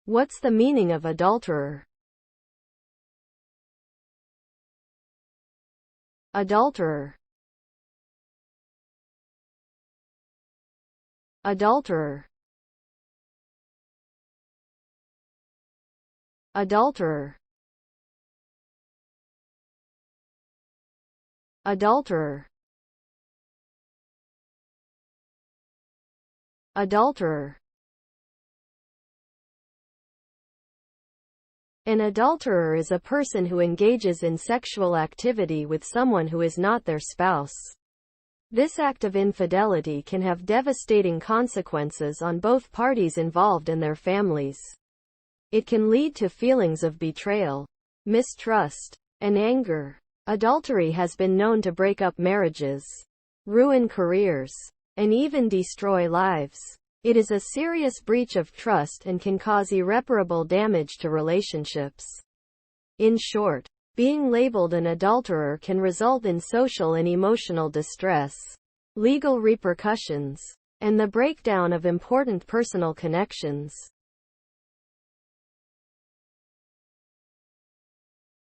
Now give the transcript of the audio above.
What's the meaning of adulterer? Adulterer. Adulterer. Adulterer. Adulterer. Adulterer. An adulterer is a person who engages in sexual activity with someone who is not their spouse. This act of infidelity can have devastating consequences on both parties involved and their families. It can lead to feelings of betrayal, mistrust, and anger. Adultery has been known to break up marriages, ruin careers, and even destroy lives. It is a serious breach of trust and can cause irreparable damage to relationships. In short, being labeled an adulterer can result in social and emotional distress, legal repercussions, and the breakdown of important personal connections.